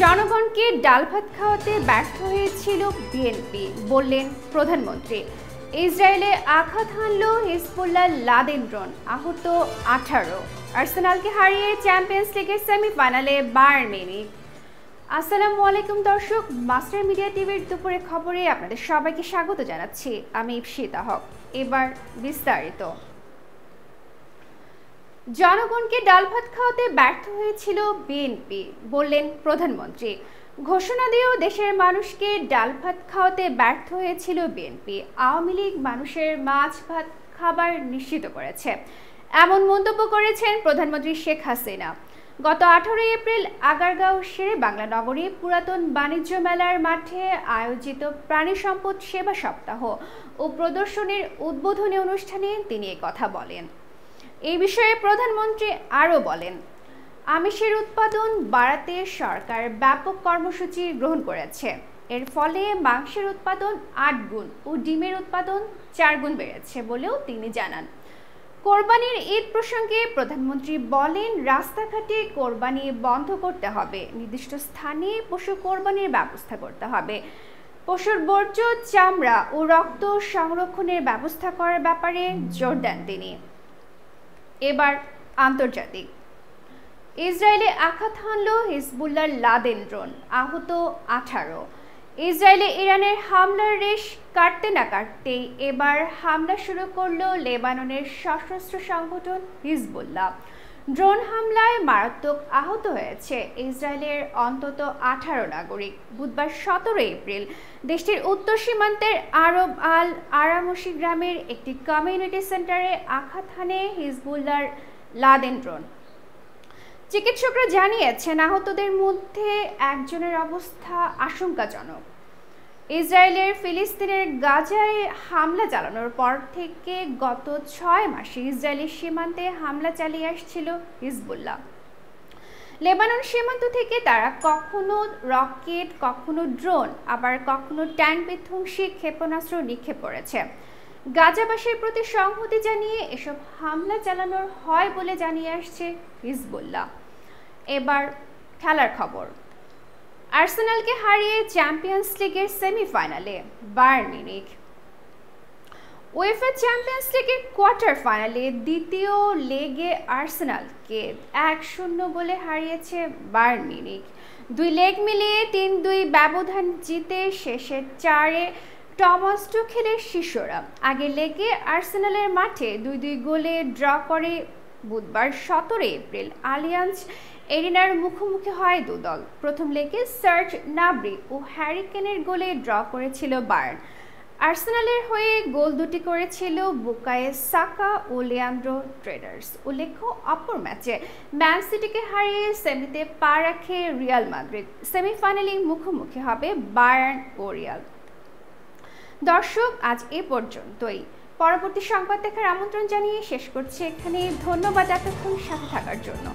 জনগণকে ডাল ভাত খাওয়াতে ব্যর্থ হয়েছিল বিএনপি, বললেন প্রধানমন্ত্রী। ইসরায়েলে আঘাত হানল হিজবুল্লাহ লাদেন ড্রোন, আহত 18। আর্সেনালকে হারিয়ে চ্যাম্পিয়ন্স লিগের সেমিফাইনালে বায়ার্ন মিউনিখ। আসসালামু আলাইকুম দর্শক, মাস্টার মিডিয়া টিভির দুপুরে খবরে আপনাদের সবাইকে স্বাগত জানাচ্ছি। আমি ইপসিতা হক। এবার বিস্তারিত। জনগণকে ডাল ভাত খাওয়াতে ব্যর্থ হয়েছিল বিএনপি, বললেন প্রধানমন্ত্রী। ঘোষণা দিয়েও দেশের মানুষকে ডাল ভাত খাওয়াতে ব্যর্থ হয়েছিল বিএনপি। আওয়ামী লীগ মানুষের মাছ ভাত খাবার নিশ্চিত করেছে, এমন মন্তব্য করেছেন প্রধানমন্ত্রী শেখ হাসিনা। গত 18 এপ্রিল আগারগাঁও শেরে বাংলা নগরী পুরাতন বাণিজ্য মেলার মাঠে আয়োজিত প্রাণী সম্পদ সেবা সপ্তাহ ও প্রদর্শনীর উদ্বোধনী অনুষ্ঠানে তিনি কথা বলেন। এই বিষয়ে প্রধানমন্ত্রী আরও বলেন, আমিষের উৎপাদন বাড়াতে সরকার ব্যাপক কর্মসূচি গ্রহণ করেছে। এর ফলে মাংসের উৎপাদন 8 গুণ ও ডিমের উৎপাদন 4 গুণ বেড়েছে বলেও তিনি জানান। কোরবানির ঈদ প্রসঙ্গে প্রধানমন্ত্রী বলেন, রাস্তাঘাটে কোরবানি বন্ধ করতে হবে, নির্দিষ্ট স্থানে পশু কোরবানির ব্যবস্থা করতে হবে। পশুর বর্জ্য, চামড়া ও রক্ত সংরক্ষণের ব্যবস্থা করার ব্যাপারে জোর দেন তিনি। এবার আন্তর্জাতিক। ইসরায়েলে আঘাত হানল হিজবুল্লাহ লাদেন ড্রোন, আহত 18। ইসরায়েলে ইরানের হামলার রেশ কাটতে না কাটতেই এবার হামলা শুরু করল লেবাননের সশস্ত্র সংগঠন হিজবুল্লাহ। ড্রোন হামলায় মারাত্মক আহত হয়েছে ইসরায়েলের অন্তত 18 নাগরিক। বুধবার 17 এপ্রিল দেশটির উত্তর সীমান্তের আরব আল আরামসি গ্রামের একটি কমিউনিটি সেন্টারে আঘাত হানে হিজবুল্লাহর লাদেন ড্রোন। চিকিৎসকরা জানিয়েছেন, আহতদের মধ্যে একজনের অবস্থা আশঙ্কাজনক। ইসরায়েলের ফিলিস্তিনের গাজায় হামলা চালানোর পর থেকে গত 6 মাসে ইসরায়েলি সীমান্তে হামলা চালিয়ে আসছিল হিজবুল্লাহ। লেবানন সীমান্ত থেকে তারা কখনো রকেট, কখনো ড্রোন, আবার কখনো ট্যাঙ্ক বিধ্বংসী ক্ষেপণাস্ত্র নিক্ষেপ করেছে। গাজাবাসীর প্রতি সংহতি জানিয়ে এসব হামলা চালানোর হয় বলে জানিয়ে আসছে হিজবুল্লাহ। এবার খেলার খবর। আর্সেনালকে হারিয়ে চ্যাম্পিয়ন্স লিগের সেমিফাইনালে বায়ার্ন মিউনিখ। উয়েফা চ্যাম্পিয়ন্স লিগের কোয়ার্টার ফাইনালে দ্বিতীয় লেগে আর্সেনালকে 1-0 বলে হারিয়েছে বায়ার্ন মিউনিখ। 2 লেগ মিলিয়ে 3-2 ব্যবধান জিতে শেষের 4-এ টমাস টুখেলের শিষ্যরা আগের লেগে আর্সেনালের মাঠে 2-2 গোলে ড্র করে। বুধবার 17 এপ্রিল আলিয়াঞ্জ এরিনার মুখোমুখি হয় দু দল। প্রথম লেগে সার্জ নাবরি ও হ্যারি কেনের গোলে ড্র করেছিল বায়ার্ন। আর্সেনালের হয়ে গোল দুটি করেছিল বুকায়ে সাকা ও লিয়ান্ড্রো ট্রেডার্স। উল্লেখ্য, অপর ম্যাচে ম্যান সিটিকে হারিয়ে সেমিতে পা রাখে রিয়াল মাদ্রিদ। সেমিফাইনালে মুখোমুখি হবে বায়ার্ন ও রিয়াল। দর্শক, আজ এ পর্যন্তই। পরবর্তী সংবাদ দেখার আমন্ত্রণ জানিয়ে শেষ করছি এখানে। ধন্যবাদ এতক্ষণ সাথে থাকার জন্য।